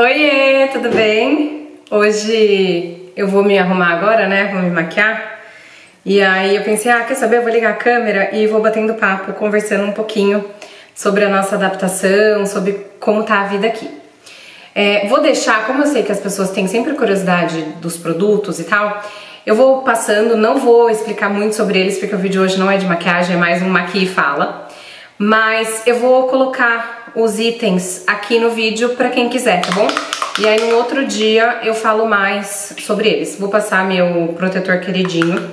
Oiê, tudo bem? Hoje eu vou me arrumar agora, né? Vou me maquiar. E aí eu pensei, quer saber? Eu vou ligar a câmera e vou batendo papo, conversando um pouquinho sobre a nossa adaptação, sobre como tá a vida aqui. Vou deixar, como eu sei que as pessoas têm sempre curiosidade dos produtos e tal, eu vou passando, não vou explicar muito sobre eles, porque o vídeo hoje não é de maquiagem, é mais um maquia e fala. Mas eu vou colocar os itens aqui no vídeo pra quem quiser, tá bom? E aí no outro dia eu falo mais sobre eles. Vou passar meu protetor queridinho.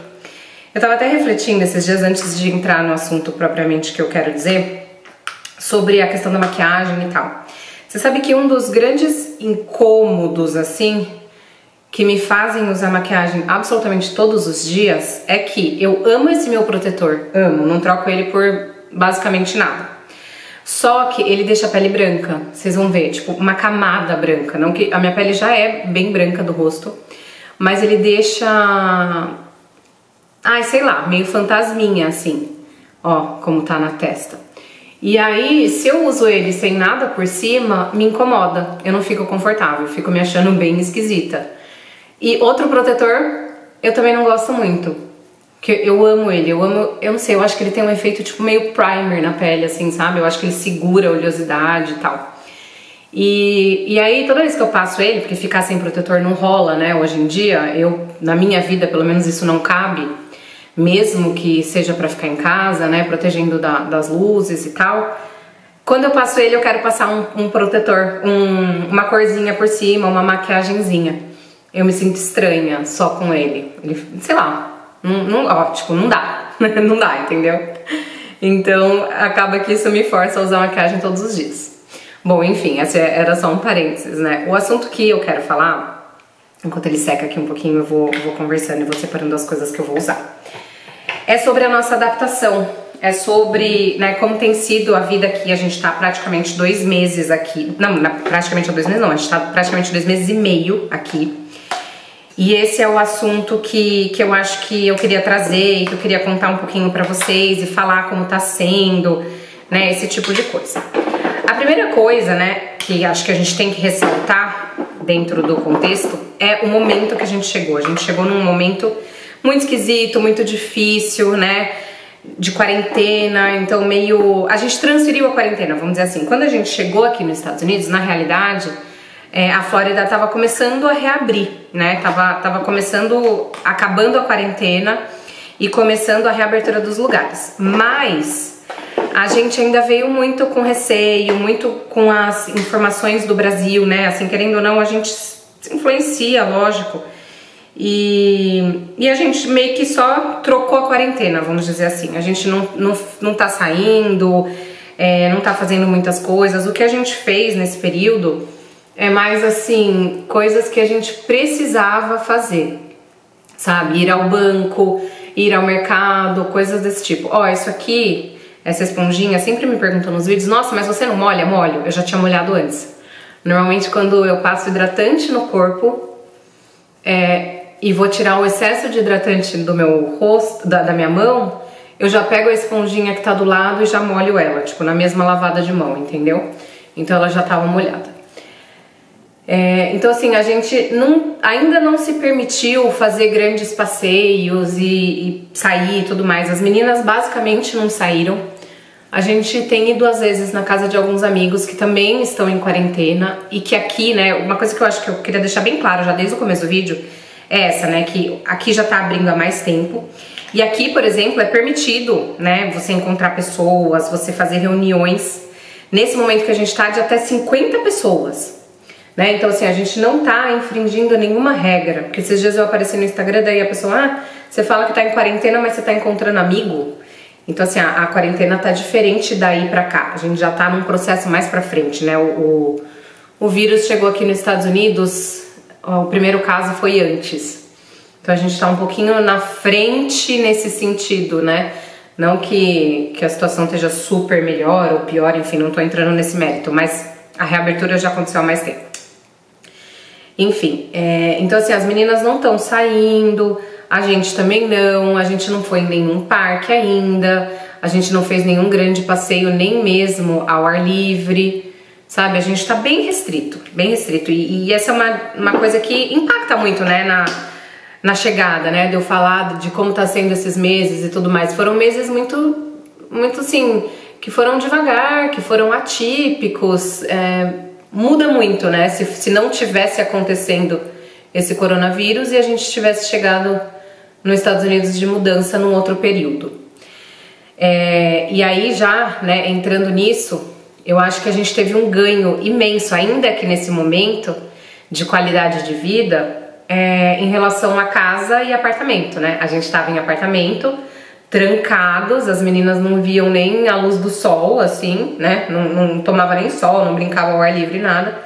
Eu tava até refletindo esses dias antes de entrar no assunto propriamente que eu quero dizer, sobre a questão da maquiagem e tal. Você sabe que um dos grandes incômodos, assim, que me fazem usar maquiagem absolutamente todos os dias é que eu amo esse meu protetor, amo, não troco ele por basicamente nada. Só que ele deixa a pele branca, vocês vão ver, tipo uma camada branca, não que a minha pele já é bem branca do rosto, mas ele deixa, sei lá, meio fantasminha assim, ó, como tá na testa. E aí, se eu uso ele sem nada por cima, me incomoda, eu não fico confortável, fico me achando bem esquisita. E outro protetor, eu também não gosto muito. Que eu amo ele, eu não sei, eu acho que ele tem um efeito tipo meio primer na pele, assim, sabe? Eu acho que ele segura a oleosidade e tal. E aí, toda vez que eu passo ele, porque ficar sem protetor não rola, né? Hoje em dia, na minha vida, pelo menos isso não cabe, mesmo que seja pra ficar em casa, né? Protegendo das luzes e tal. Quando eu passo ele, eu quero passar um protetor, uma corzinha por cima, uma maquiagenzinha. Eu me sinto estranha só com ele. Sei lá. Não dá, não dá, entendeu? Então acaba que isso me força a usar maquiagem todos os dias. Bom, enfim, esse era só um parênteses, né? O assunto que eu quero falar, enquanto ele seca aqui um pouquinho, eu vou conversando e vou separando as coisas que eu vou usar. É sobre a nossa adaptação, é sobre, né, como tem sido a vida aqui. A gente tá praticamente 2 meses aqui, praticamente 2 meses não, a gente tá praticamente 2 meses e meio aqui. E esse é o assunto que eu acho que eu queria trazer e que eu queria contar um pouquinho pra vocês e falar como tá sendo, né, esse tipo de coisa. A primeira coisa, né, que acho que a gente tem que ressaltar dentro do contexto é o momento que a gente chegou. A gente chegou num momento muito esquisito, muito difícil, né, de quarentena, então a gente transferiu a quarentena, vamos dizer assim. Quando a gente chegou aqui nos Estados Unidos, na realidade, a Flórida estava começando a reabrir, né? Tava começando, acabando a quarentena e começando a reabertura dos lugares. Mas a gente ainda veio muito com receio, muito com as informações do Brasil, né? Assim, querendo ou não, a gente se influencia, lógico. E a gente meio que só trocou a quarentena, vamos dizer assim. A gente não tá saindo, não tá fazendo muitas coisas. O que a gente fez nesse período é mais assim, coisas que a gente precisava fazer, sabe? Ir ao banco, ir ao mercado, coisas desse tipo. Isso aqui, essa esponjinha, sempre me perguntam nos vídeos, nossa, mas você não molha? Molho. Eu já tinha molhado antes. Normalmente quando eu passo hidratante no corpo e vou tirar o excesso de hidratante do meu rosto, da minha mão, eu já pego a esponjinha que tá do lado e já molho ela, tipo, na mesma lavada de mão, entendeu? Então ela já tava molhada. Então assim, a gente ainda não se permitiu fazer grandes passeios e sair e tudo mais. As meninas basicamente não saíram. A gente tem ido às vezes na casa de alguns amigos que também estão em quarentena e que aqui, né, uma coisa que eu acho que eu queria deixar bem claro já desde o começo do vídeo é essa, né, que aqui já tá abrindo há mais tempo. E aqui, por exemplo, é permitido, né, você encontrar pessoas, você fazer reuniões. Nesse momento que a gente tá, de até 50 pessoas. Né? Então assim, a gente não tá infringindo nenhuma regra, porque esses dias eu apareci no Instagram, daí a pessoa, você fala que tá em quarentena, mas você tá encontrando amigo. Então assim, a quarentena tá diferente daí pra cá, a gente já tá num processo mais pra frente, né? O vírus chegou aqui nos Estados Unidos, o primeiro caso foi antes. Então a gente tá um pouquinho na frente nesse sentido, né? Não que a situação esteja super melhor ou pior, enfim, não tô entrando nesse mérito, mas a reabertura já aconteceu há mais tempo. Enfim, então assim, as meninas não estão saindo, a gente também não, a gente não foi em nenhum parque ainda, a gente não fez nenhum grande passeio, nem mesmo ao ar livre, sabe? A gente tá bem restrito, bem restrito. E essa é uma coisa que impacta muito, né, na chegada, né, de eu falar de como tá sendo esses meses e tudo mais. Foram meses muito assim, que foram devagar, que foram atípicos, muda muito, né, se não tivesse acontecendo esse coronavírus e a gente tivesse chegado nos Estados Unidos de mudança num outro período. E aí já, né, entrando nisso, eu acho que a gente teve um ganho imenso, ainda que nesse momento, de qualidade de vida, em relação a casa e apartamento, né? A gente estava em apartamento, trancados, as meninas não viam nem a luz do sol, assim, né? Não tomava nem sol, não brincava ao ar livre, nada.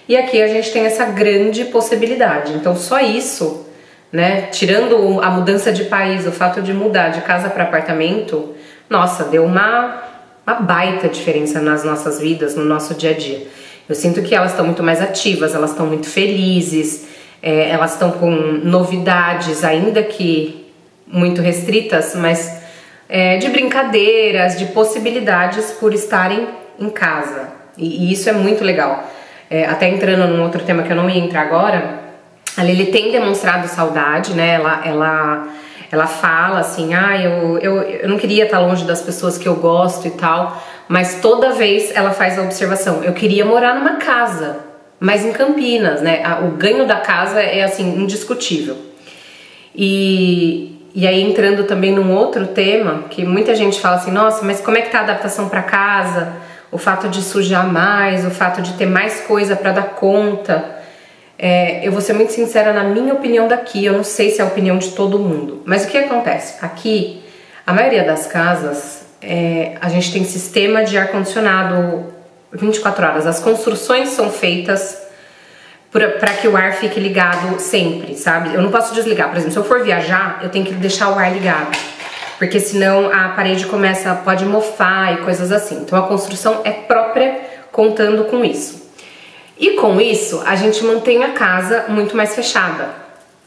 E aqui a gente tem essa grande possibilidade. Então só isso, né? Tirando a mudança de país, o fato de mudar de casa para apartamento, nossa, deu uma baita diferença nas nossas vidas, no nosso dia a dia. Eu sinto que elas estão muito mais ativas, elas estão muito felizes, elas estão com novidades, ainda que muito restritas, mas de brincadeiras, de possibilidades por estarem em casa. E isso é muito legal. Até entrando num outro tema que eu não ia entrar agora, a Lili tem demonstrado saudade, né? Ela fala assim, eu não queria estar longe das pessoas que eu gosto e tal, mas toda vez ela faz a observação, eu queria morar numa casa, mas em Campinas, né? O ganho da casa é assim, indiscutível. E aí entrando também num outro tema, que muita gente fala assim, nossa, mas como é que tá a adaptação para casa? O fato de sujar mais, o fato de ter mais coisa para dar conta. Eu vou ser muito sincera, na minha opinião daqui, eu não sei se é a opinião de todo mundo, mas o que acontece? Aqui, a maioria das casas, a gente tem sistema de ar-condicionado 24 horas, as construções são feitas para que o ar fique ligado sempre, sabe? Eu não posso desligar, por exemplo, se eu for viajar, eu tenho que deixar o ar ligado, porque senão a parede pode mofar e coisas assim. Então a construção é própria contando com isso. E com isso, a gente mantém a casa muito mais fechada,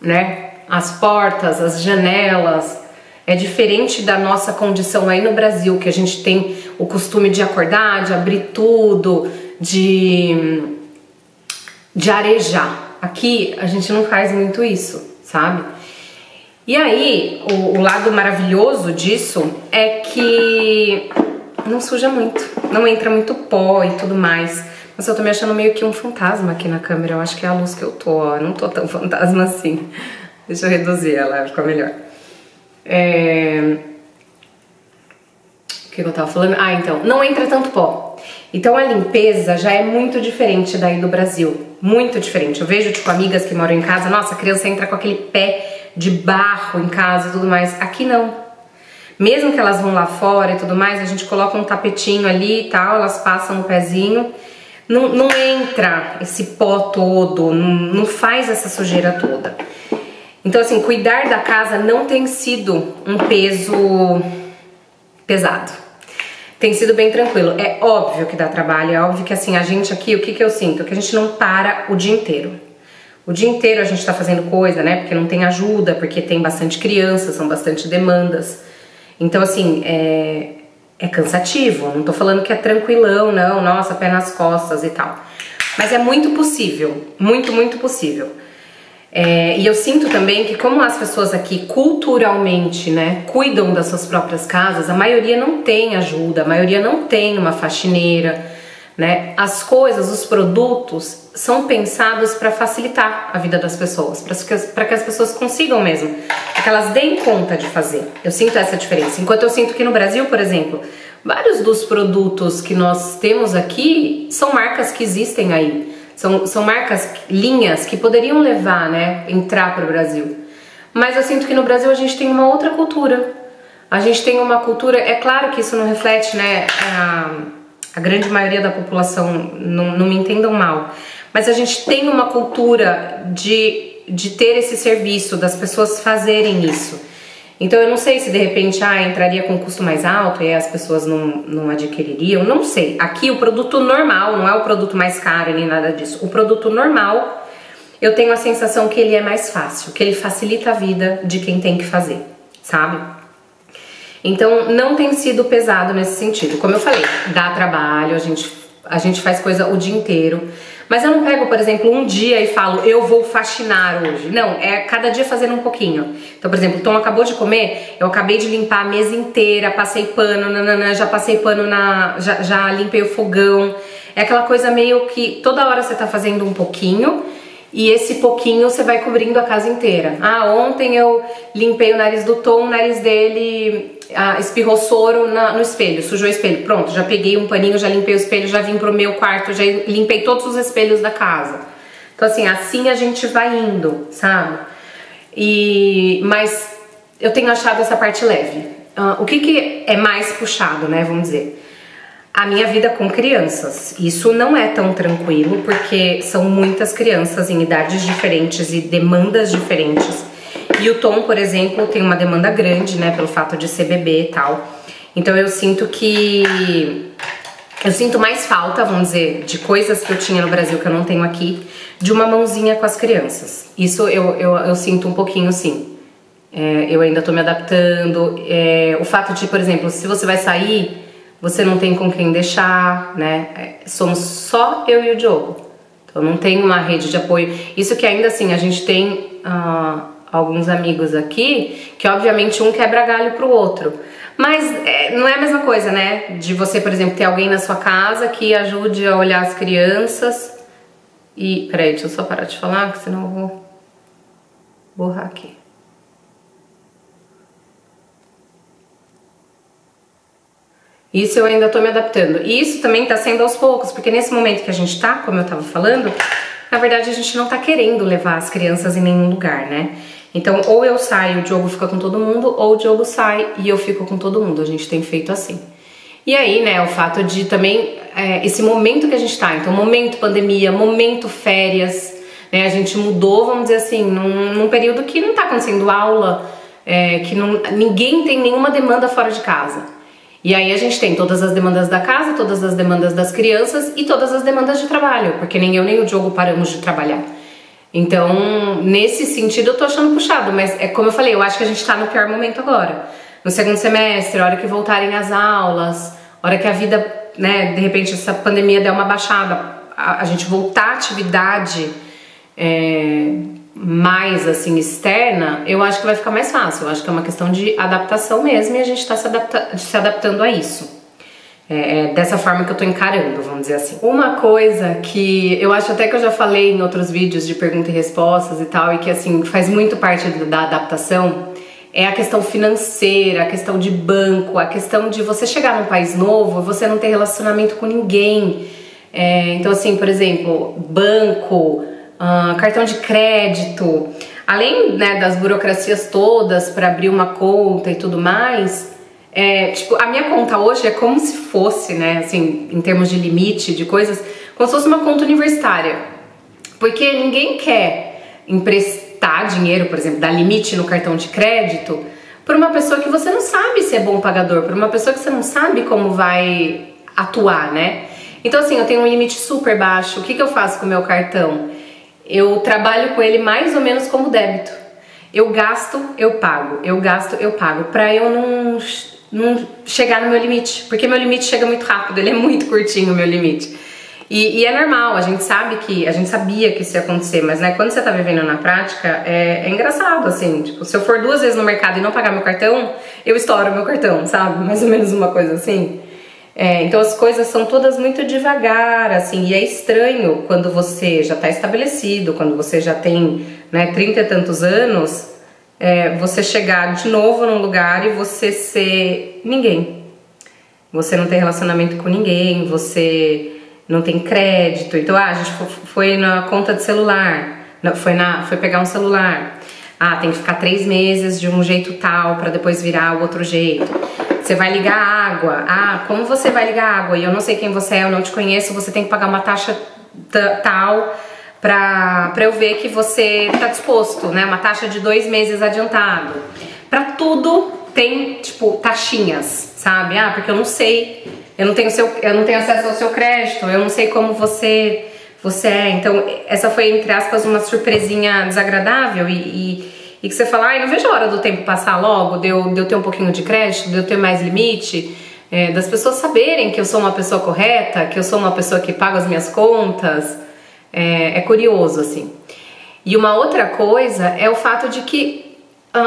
né? As portas, as janelas. É diferente da nossa condição aí no Brasil, que a gente tem o costume de acordar, de abrir tudo, de arejar. Aqui, a gente não faz muito isso, sabe? E aí, o lado maravilhoso disso é que não suja muito, não entra muito pó e tudo mais. Mas eu tô me achando meio que um fantasma aqui na câmera. Eu acho que é a luz que eu tô, ó. Eu não tô tão fantasma assim. Deixa eu reduzir ela, ficar melhor. O que eu tava falando? Então, não entra tanto pó. Então a limpeza já é muito diferente daí do Brasil. Muito diferente. Eu vejo, tipo, amigas que moram em casa. Nossa, a criança entra com aquele pé de barro em casa e tudo mais. Aqui não. Mesmo que elas vão lá fora e tudo mais, a gente coloca um tapetinho ali e tal, elas passam o pezinho. Não entra esse pó todo, não faz essa sujeira toda. Então, assim, cuidar da casa não tem sido um peso pesado. Tem sido bem tranquilo. É óbvio que dá trabalho, é óbvio que, assim, a gente aqui, o que eu sinto? Que a gente não para o dia inteiro. O dia inteiro a gente tá fazendo coisa, né? Porque não tem ajuda, porque tem bastante criança, são bastante demandas. Então, assim, é cansativo, não tô falando que é tranquilão, não, nossa, pé nas costas e tal. Mas é muito possível, muito, muito possível. E eu sinto também que como as pessoas aqui culturalmente, né, cuidam das suas próprias casas, a maioria não tem ajuda, a maioria não tem uma faxineira, né? As coisas, os produtos são pensados para facilitar a vida das pessoas, para que as pessoas consigam mesmo, para que elas deem conta de fazer. Eu sinto essa diferença. Enquanto eu sinto que no Brasil, por exemplo, vários dos produtos que nós temos aqui são marcas que existem aí. São marcas, linhas que poderiam levar, né, entrar para o Brasil. Mas eu sinto que no Brasil a gente tem uma outra cultura. A gente tem uma cultura, é claro que isso não reflete, né, a grande maioria da população, não me entendam mal, mas a gente tem uma cultura de ter esse serviço, das pessoas fazerem isso. Então eu não sei se de repente entraria com um custo mais alto e as pessoas não adquiririam, não sei. Aqui o produto normal, não é o produto mais caro nem nada disso, o produto normal, eu tenho a sensação que ele é mais fácil, que ele facilita a vida de quem tem que fazer, sabe? Então não tem sido pesado nesse sentido. Como eu falei, dá trabalho, a gente faz coisa o dia inteiro. Mas eu não pego, por exemplo, um dia e falo, eu vou faxinar hoje. Não, é cada dia fazendo um pouquinho. Então, por exemplo, o Tom acabou de comer, eu acabei de limpar a mesa inteira, passei pano, já passei pano já limpei o fogão. É aquela coisa meio que toda hora você tá fazendo um pouquinho e esse pouquinho você vai cobrindo a casa inteira. Ah, ontem eu limpei o nariz do Tom, o nariz dele espirrou soro no espelho, sujou o espelho. Pronto, já peguei um paninho, já limpei o espelho, já vim pro meu quarto, já limpei todos os espelhos da casa. Então assim a gente vai indo, sabe? Mas eu tenho achado essa parte leve. O que é mais puxado, né, vamos dizer? A minha vida com crianças. Isso não é tão tranquilo, porque são muitas crianças em idades diferentes e demandas diferentes. E o Tom, por exemplo, tem uma demanda grande, né, pelo fato de ser bebê e tal. Então eu sinto mais falta, vamos dizer, de coisas que eu tinha no Brasil que eu não tenho aqui, de uma mãozinha com as crianças. Isso eu sinto um pouquinho, sim. Eu ainda tô me adaptando. O fato de, por exemplo, se você vai sair, você não tem com quem deixar, né? Somos só eu e o Diogo. Então não tem uma rede de apoio. Isso que ainda assim, a gente tem alguns amigos aqui, que obviamente um quebra galho pro outro. Mas não é a mesma coisa, né? De você, por exemplo, ter alguém na sua casa que ajude a olhar as crianças. Peraí, deixa eu só parar de falar, que senão eu vou borrar aqui. Isso eu ainda tô me adaptando. E isso também tá sendo aos poucos, porque nesse momento que a gente tá, como eu tava falando, na verdade a gente não tá querendo levar as crianças em nenhum lugar, né? Então, ou eu saio, o Diogo fica com todo mundo, ou o Diogo sai e eu fico com todo mundo. A gente tem feito assim. E aí, né, o fato de também, esse momento que a gente tá, então momento pandemia, momento férias, né, a gente mudou, vamos dizer assim, num período que não tá acontecendo aula, que ninguém tem nenhuma demanda fora de casa. E aí a gente tem todas as demandas da casa, todas as demandas das crianças e todas as demandas de trabalho, porque nem eu nem o Diogo paramos de trabalhar. Então, nesse sentido eu tô achando puxado, mas como eu falei, eu acho que a gente tá no pior momento agora. No segundo semestre, a hora que voltarem as aulas, a hora que a vida, né, de repente essa pandemia der uma baixada, a gente voltar à atividade mais assim externa, eu acho que vai ficar mais fácil. Eu acho que é uma questão de adaptação mesmo e a gente tá se adaptando a isso. Dessa forma que eu tô encarando, vamos dizer assim. Uma coisa que eu acho até que eu já falei em outros vídeos de perguntas e respostas e tal, e que assim faz muito parte da adaptação, é a questão financeira, a questão de banco, a questão de você chegar num país novo e você não ter relacionamento com ninguém. Então assim, por exemplo, banco, cartão de crédito, além, né, das burocracias todas para abrir uma conta e tudo mais, tipo, a minha conta hoje é como se fosse, né, assim, em termos de limite de coisas, como se fosse uma conta universitária, porque ninguém quer emprestar dinheiro, por exemplo, dar limite no cartão de crédito para uma pessoa que você não sabe se é bom pagador, para uma pessoa que você não sabe como vai atuar, né? Então assim, eu tenho um limite super baixo. O que eu faço com o meu cartão? Eu trabalho com ele mais ou menos como débito. Eu gasto, eu pago. Eu gasto, eu pago. Pra eu não chegar no meu limite. Porque meu limite chega muito rápido. Ele é muito curtinho, o meu limite. E é normal. A gente sabia que isso ia acontecer. Mas, né, quando você tá vivendo na prática, é engraçado, assim. Tipo, se eu for 2 vezes no mercado e não pagar meu cartão, eu estouro meu cartão, sabe? Mais ou menos uma coisa assim. Então as coisas são todas muito devagar, assim, e é estranho quando você já está estabelecido, quando você já tem, né, 30 e tantos anos, você chegar de novo num lugar e você ser ninguém. Você não tem relacionamento com ninguém, você não tem crédito. Então, a gente foi na conta de celular, foi pegar um celular. Tem que ficar 3 meses de um jeito tal para depois virar o outro jeito. Você vai ligar água. Como você vai ligar água? E eu não sei quem você é, eu não te conheço, você tem que pagar uma taxa tal pra eu ver que você tá disposto, né? Uma taxa de 2 meses adiantado. Pra tudo tem, tipo, taxinhas, sabe? Porque eu não sei, eu não tenho acesso ao seu crédito, eu não sei como você é. Então, essa foi, entre aspas, uma surpresinha desagradável e que você fala, não vejo a hora do tempo passar logo, de eu ter um pouquinho de crédito, de eu ter mais limite, das pessoas saberem que eu sou uma pessoa correta, que eu sou uma pessoa que paga as minhas contas. É curioso, assim. E uma outra coisa é o fato de que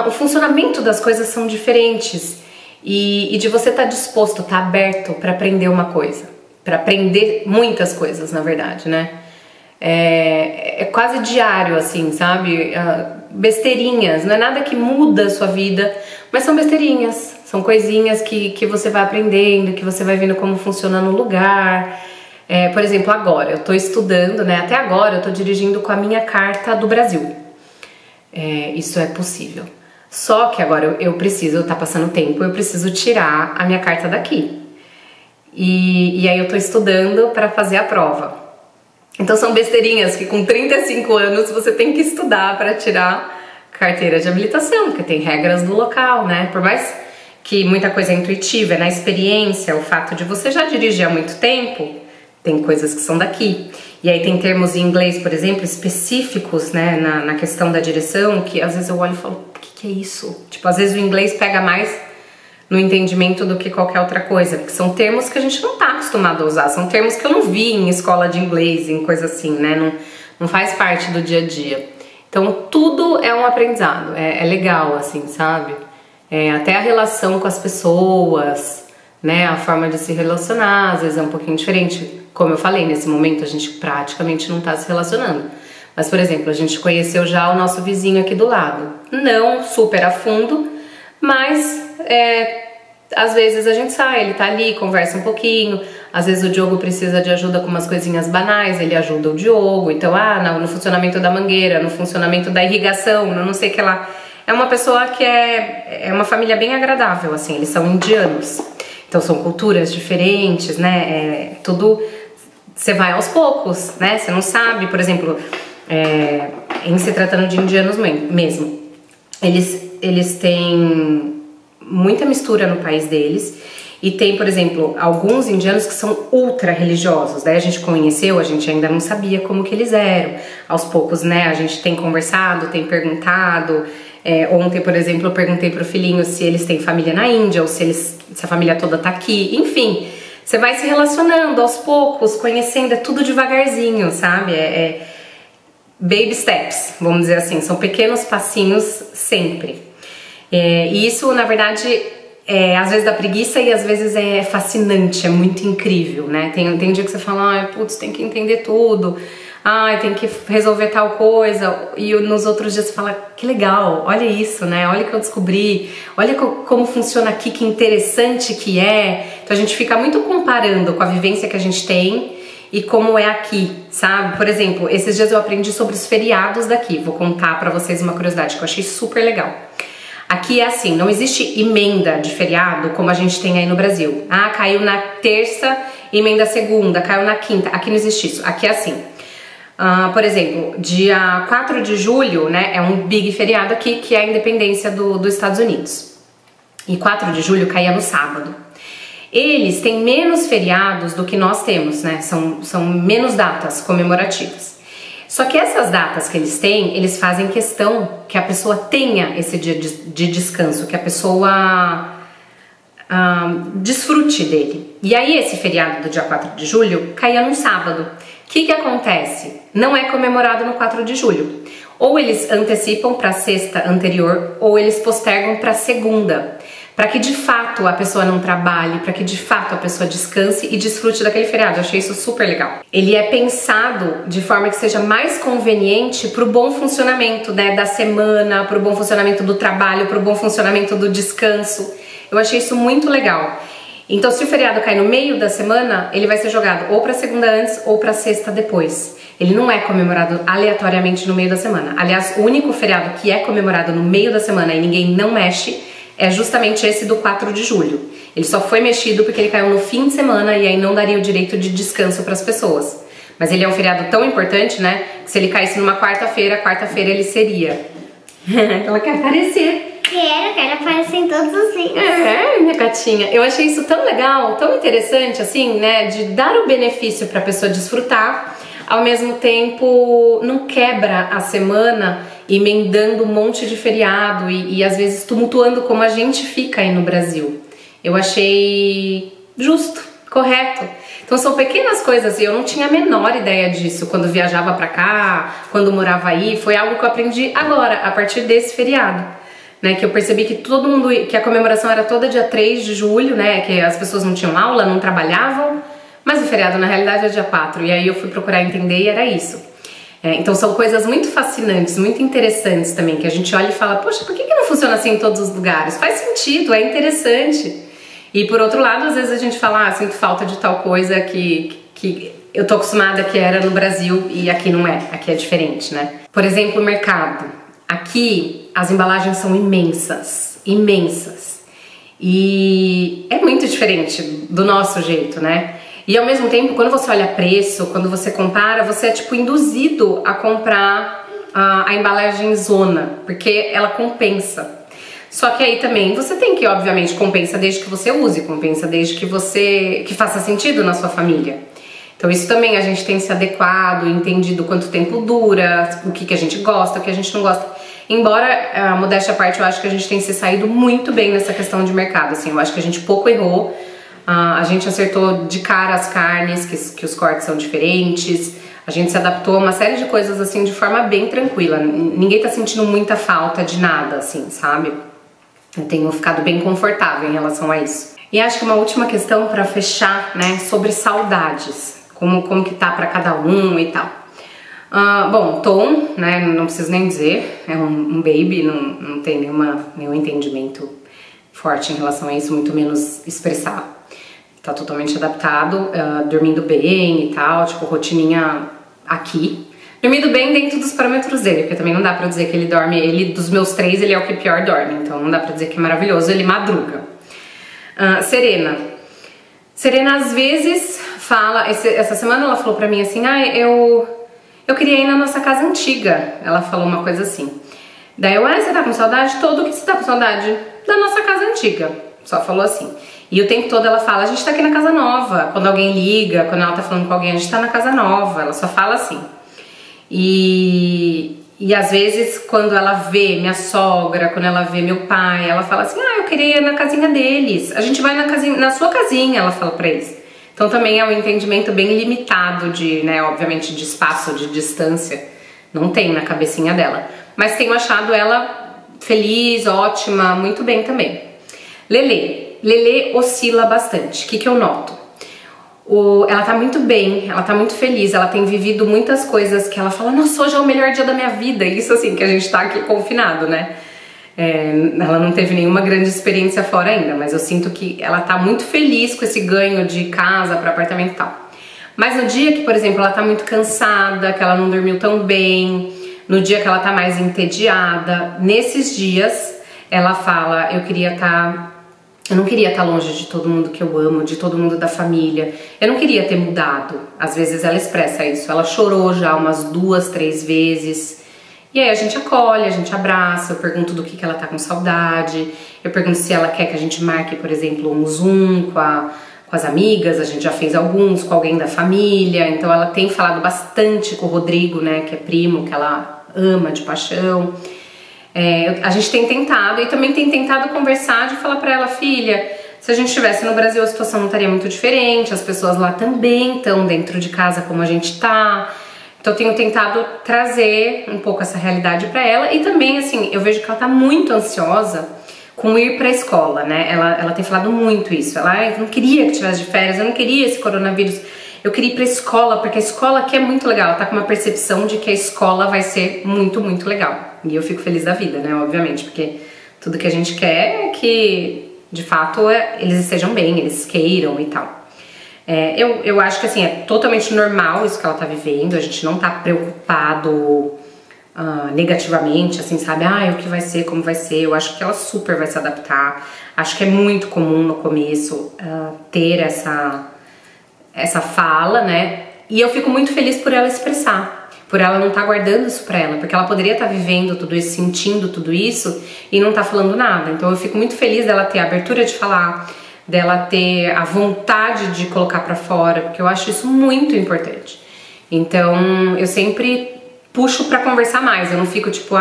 o funcionamento das coisas são diferentes e de você estar disposto, estar aberto para aprender uma coisa, para aprender muitas coisas, na verdade, né? É quase diário, assim, sabe? Besteirinhas, não é nada que muda a sua vida, mas são besteirinhas, são coisinhas que você vai aprendendo, que você vai vendo como funciona no lugar. Por exemplo, agora eu tô estudando, né? Até agora eu tô dirigindo com a minha carta do Brasil. Isso é possível. Só que agora eu preciso, tá passando tempo, eu preciso tirar a minha carta daqui. E aí eu tô estudando para fazer a prova. Então são besteirinhas que com 35 anos você tem que estudar para tirar carteira de habilitação, porque tem regras do local, né? Por mais que muita coisa é intuitiva, é na experiência, o fato de você já dirigir há muito tempo, tem coisas que são daqui. E aí tem termos em inglês, por exemplo, específicos, né, na questão da direção, que às vezes eu olho e falo, o que é isso? Tipo, às vezes o inglês pega mais no entendimento do que qualquer outra coisa, porque são termos que a gente não tá acostumado a usar, são termos que eu não vi em escola de inglês, em coisa assim, né, não faz parte do dia a dia. Então tudo é um aprendizado, é legal, assim, sabe? Até a relação com as pessoas, né, a forma de se relacionar, às vezes é um pouquinho diferente. Como eu falei, nesse momento a gente praticamente não tá se relacionando. Mas, por exemplo, a gente conheceu já o nosso vizinho aqui do lado. Não super a fundo, mas às vezes a gente sai, ele tá ali, conversa um pouquinho. Às vezes o Diogo precisa de ajuda com umas coisinhas banais, ele ajuda o Diogo. Então, no funcionamento da mangueira, no funcionamento da irrigação, no não sei o que lá. É uma pessoa que é uma família bem agradável, assim, eles são indianos. Então são culturas diferentes, né? Tudo você vai aos poucos, né? Você não sabe, por exemplo, em se tratando de indianos mesmo, eles têm muita mistura no país deles e tem, por exemplo, alguns indianos que são ultra religiosos. Daí a gente conheceu, a gente ainda não sabia como que eles eram. Aos poucos, né? A gente tem conversado, tem perguntado. Ontem, por exemplo, eu perguntei pro filhinho se eles têm família na Índia ou se a família toda tá aqui. Enfim, você vai se relacionando aos poucos, conhecendo, é tudo devagarzinho, sabe? Baby steps, vamos dizer assim, são pequenos passinhos sempre. E isso, na verdade, às vezes dá preguiça e às vezes é fascinante, é muito incrível, né? Tem dia que você fala, putz, tem que entender tudo. Tem que resolver tal coisa, e nos outros dias você fala, que legal, olha isso, né, olha o que eu descobri, olha como funciona aqui, que interessante que é. Então a gente fica muito comparando com a vivência que a gente tem e como é aqui, sabe? Por exemplo, esses dias eu aprendi sobre os feriados daqui, vou contar pra vocês uma curiosidade que eu achei super legal. Aqui é assim, não existe emenda de feriado como a gente tem aí no Brasil. Caiu na terça, emenda segunda, caiu na quinta, aqui não existe isso, aqui é assim. Por exemplo, dia 4 de julho, né, é um big feriado aqui, que é a independência dos Estados Unidos. E 4 de julho caía no sábado. Eles têm menos feriados do que nós temos, né, são menos datas comemorativas. Só que essas datas que eles têm, eles fazem questão que a pessoa tenha esse dia de descanso, que a pessoa desfrute dele. E aí esse feriado do dia 4 de julho caía no sábado. O que acontece? Não é comemorado no 4 de julho. Ou eles antecipam para a sexta anterior, ou eles postergam para a segunda. Para que de fato a pessoa não trabalhe, para que de fato a pessoa descanse e desfrute daquele feriado. Eu achei isso super legal. Ele é pensado de forma que seja mais conveniente para o bom funcionamento, né, da semana, para o bom funcionamento do trabalho, para o bom funcionamento do descanso. Eu achei isso muito legal. Então, se o feriado cai no meio da semana, ele vai ser jogado ou para segunda antes ou para sexta depois. Ele não é comemorado aleatoriamente no meio da semana. Aliás, o único feriado que é comemorado no meio da semana e ninguém não mexe é justamente esse do 4 de julho. Ele só foi mexido porque ele caiu no fim de semana e aí não daria o direito de descanso para as pessoas. Mas ele é um feriado tão importante, né, que se ele caísse numa quarta-feira ele seria. Ela quer aparecer. Quero aparecer em todos os vídeos. Minha gatinha. Eu achei isso tão legal, tão interessante, assim, né? De dar o benefício pra pessoa desfrutar, ao mesmo tempo não quebra a semana emendando um monte de feriado e às vezes tumultuando como a gente fica aí no Brasil. eu achei justo, correto. Então são pequenas coisas e eu não tinha a menor ideia disso quando viajava pra cá, quando morava aí. Foi algo que eu aprendi agora, a partir desse feriado, né? Que eu percebi que todo mundo, que a comemoração era toda dia 3 de julho, né? Que as pessoas não tinham aula, não trabalhavam, mas o feriado na realidade é dia 4. E aí eu fui procurar entender e era isso. Então são coisas muito fascinantes, muito interessantes também, que a gente olha e fala, poxa, por que não funciona assim em todos os lugares? Faz sentido, é interessante. E por outro lado, às vezes a gente fala, ah, sinto falta de tal coisa que eu tô acostumada que era no Brasil e aqui não é, aqui é diferente, né? Por exemplo, o mercado. Aqui as embalagens são imensas, imensas. E é muito diferente do nosso jeito, né? E ao mesmo tempo, quando você olha preço, quando você compara, você é tipo induzido a comprar a embalagem zona, porque ela compensa. Só que aí também você tem que, obviamente, compensa desde que você use, compensa desde que faça sentido na sua família. Então isso também a gente tem se adequado, entendido quanto tempo dura, o que a gente gosta, o que a gente não gosta. Embora, modéstia à parte, eu acho que a gente tem se saído muito bem nessa questão de mercado, assim, eu acho que a gente pouco errou. A gente acertou de cara as carnes, que os cortes são diferentes. A gente se adaptou a uma série de coisas assim de forma bem tranquila. Ninguém tá sentindo muita falta de nada, assim, sabe? Eu tenho ficado bem confortável em relação a isso. E acho que uma última questão pra fechar, né, sobre saudades. Como que tá pra cada um e tal. Bom, Tom, né, não preciso nem dizer, é um baby, não tem nenhum entendimento forte em relação a isso, muito menos expressar. Tá totalmente adaptado, dormindo bem e tal, tipo, rotininha aqui. Dormindo bem dentro dos parâmetros dele, porque também não dá pra dizer que ele dorme, dos meus 3, ele é o que pior dorme, então não dá pra dizer que é maravilhoso, ele madruga. Serena às vezes fala, essa semana ela falou pra mim assim, eu queria ir na nossa casa antiga, ela falou uma coisa assim. Daí eu, você tá com saudade? Todo que você tá com saudade da nossa casa antiga, só falou assim. E o tempo todo ela fala, a gente tá aqui na casa nova. Quando alguém liga, quando ela tá falando com alguém, a gente tá na casa nova. Ela só fala assim. E às vezes quando ela vê minha sogra, quando ela vê meu pai, ela fala assim, eu queria ir na casinha deles. A gente vai na sua casinha, ela fala pra eles. Então também é um entendimento bem limitado de, né, obviamente de espaço, de distância. Não tem na cabecinha dela. Mas tenho achado ela feliz, ótima, muito bem também. Lelê oscila bastante. O que eu noto? Ela tá muito bem, ela tá muito feliz, ela tem vivido muitas coisas que ela fala, nossa, hoje é o melhor dia da minha vida. Isso assim, que a gente tá aqui confinado, né? Ela não teve nenhuma grande experiência fora ainda, mas eu sinto que ela tá muito feliz com esse ganho de casa para apartamento e tal. Mas no dia que, por exemplo, ela tá muito cansada, que ela não dormiu tão bem, no dia que ela tá mais entediada, nesses dias ela fala, eu não queria estar longe de todo mundo que eu amo, de todo mundo da família. Eu não queria ter mudado. Às vezes ela expressa isso. Ela chorou já umas 2, 3 vezes. E aí a gente acolhe, a gente abraça, eu pergunto do que ela tá com saudade. Eu pergunto se ela quer que a gente marque, por exemplo, um Zoom com as amigas. A gente já fez alguns, com alguém da família. Então ela tem falado bastante com o Rodrigo, né, que é primo, que ela ama de paixão. A gente tem tentado e também tem tentado conversar de falar pra ela, filha, se a gente estivesse no Brasil a situação não estaria muito diferente, as pessoas lá também estão dentro de casa como a gente tá. Então eu tenho tentado trazer um pouco essa realidade pra ela e também, assim, eu vejo que ela tá muito ansiosa com ir pra escola, né? Ela tem falado muito isso, eu não queria que tivesse de férias, eu não queria esse coronavírus. Eu queria ir pra escola, porque a escola aqui é muito legal. Ela tá com uma percepção de que a escola vai ser muito, muito legal. E eu fico feliz da vida, né, obviamente, porque tudo que a gente quer é que, de fato, eles estejam bem, eles queiram e tal. Eu acho que, assim, é totalmente normal isso que ela tá vivendo. A gente não tá preocupado negativamente, assim, sabe? O que vai ser, como vai ser. Eu acho que ela super vai se adaptar. Acho que é muito comum no começo ter essa fala, né? E eu fico muito feliz por ela expressar, por ela não estar guardando isso pra ela, porque ela poderia estar vivendo tudo isso, sentindo tudo isso e não tá falando nada. Então eu fico muito feliz dela ter a abertura de falar, dela ter a vontade de colocar pra fora, porque eu acho isso muito importante. Então eu sempre puxo pra conversar mais, eu não fico tipo,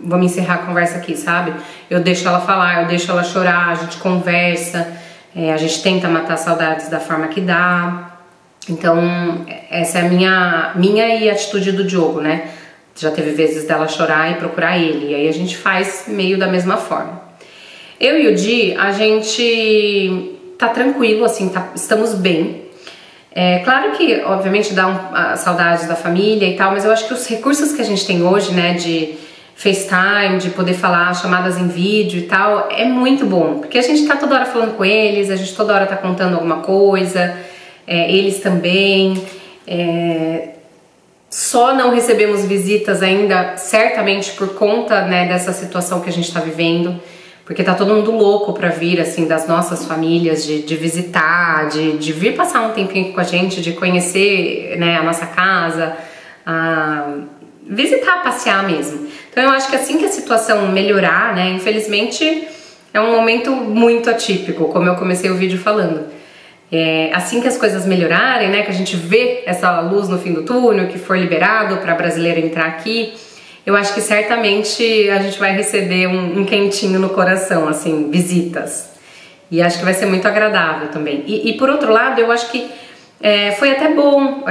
vamos encerrar a conversa aqui, sabe? Eu deixo ela falar, eu deixo ela chorar, a gente conversa. A gente tenta matar saudades da forma que dá. Então, essa é a minha e a atitude do Diogo, né? Já teve vezes dela chorar e procurar ele, e aí a gente faz meio da mesma forma. Eu e o Di, a gente tá tranquilo, assim, estamos bem. Claro que, obviamente, dá saudades da família e tal, mas eu acho que os recursos que a gente tem hoje, né, de FaceTime, de poder falar chamadas em vídeo e tal, é muito bom, porque a gente tá toda hora falando com eles, a gente toda hora tá contando alguma coisa, eles também. Só não recebemos visitas ainda, certamente por conta, né, dessa situação que a gente tá vivendo, porque tá todo mundo louco pra vir, assim, das nossas famílias, de visitar, de vir passar um tempinho aqui com a gente, de conhecer, né, a nossa casa, visitar, passear mesmo. Então eu acho que assim que a situação melhorar, né, infelizmente é um momento muito atípico, como eu comecei o vídeo falando. Assim que as coisas melhorarem, né, que a gente vê essa luz no fim do túnel, que for liberado para brasileiro entrar aqui, eu acho que certamente a gente vai receber um quentinho no coração, assim, visitas. E acho que vai ser muito agradável também. E por outro lado, eu acho que foi até bom,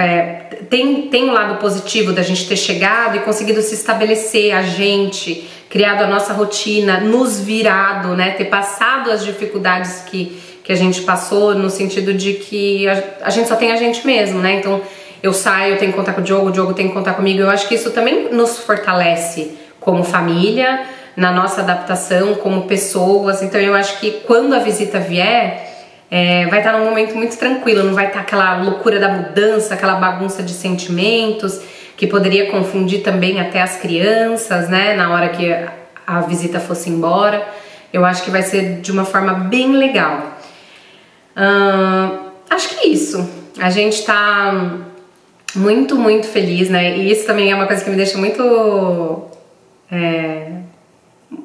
tem um lado positivo da gente ter chegado e conseguido se estabelecer, a gente, criado a nossa rotina, nos virado, né, ter passado as dificuldades que a gente passou, no sentido de que a gente só tem a gente mesmo, né, então eu saio, eu tenho que contar com o Diogo tem que contar comigo, eu acho que isso também nos fortalece como família, na nossa adaptação, como pessoas, então eu acho que quando a visita vier, vai estar num momento muito tranquilo, não vai estar aquela loucura da mudança, aquela bagunça de sentimentos, que poderia confundir também até as crianças, né, na hora que a visita fosse embora. Eu acho que vai ser de uma forma bem legal. Acho que é isso. A gente tá muito, muito feliz, né, e isso também é uma coisa que me deixa muito,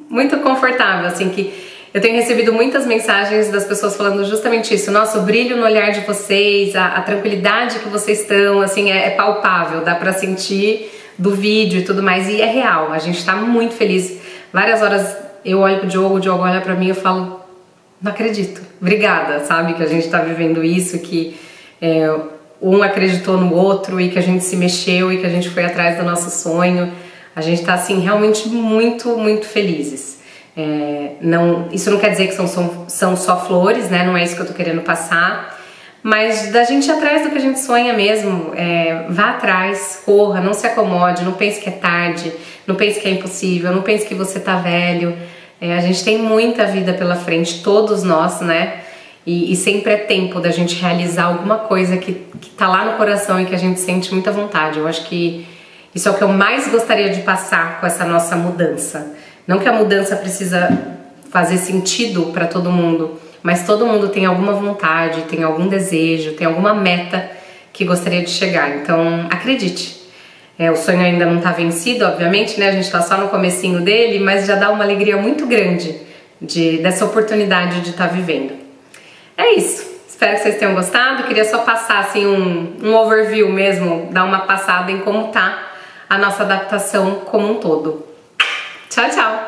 muito confortável, assim, que eu tenho recebido muitas mensagens das pessoas falando justamente isso. Nossa, o brilho no olhar de vocês, a tranquilidade que vocês estão, assim, é palpável, dá pra sentir do vídeo e tudo mais, e é real, a gente tá muito feliz. Várias horas eu olho pro Diogo, o Diogo olha pra mim e eu falo, não acredito, obrigada, sabe, que a gente tá vivendo isso, que um acreditou no outro e que a gente se mexeu e que a gente foi atrás do nosso sonho. A gente tá, assim, realmente muito, muito felizes. Isso não quer dizer que são só flores, né? Não é isso que eu tô querendo passar, mas da gente ir atrás do que a gente sonha mesmo. Vá atrás, corra, não se acomode, não pense que é tarde, não pense que é impossível, não pense que você tá velho. A gente tem muita vida pela frente, todos nós, né? E sempre é tempo da gente realizar alguma coisa que tá lá no coração e que a gente sente muita vontade. Eu acho que isso é o que eu mais gostaria de passar com essa nossa mudança. Não que a mudança precisa fazer sentido para todo mundo, mas todo mundo tem alguma vontade, tem algum desejo, tem alguma meta que gostaria de chegar. Então, acredite. O sonho ainda não está vencido, obviamente, né? A gente está só no comecinho dele, mas já dá uma alegria muito grande dessa oportunidade de estar vivendo. É isso. Espero que vocês tenham gostado. Queria só passar assim um overview mesmo, dar uma passada em como tá a nossa adaptação como um todo. Tchau, tchau!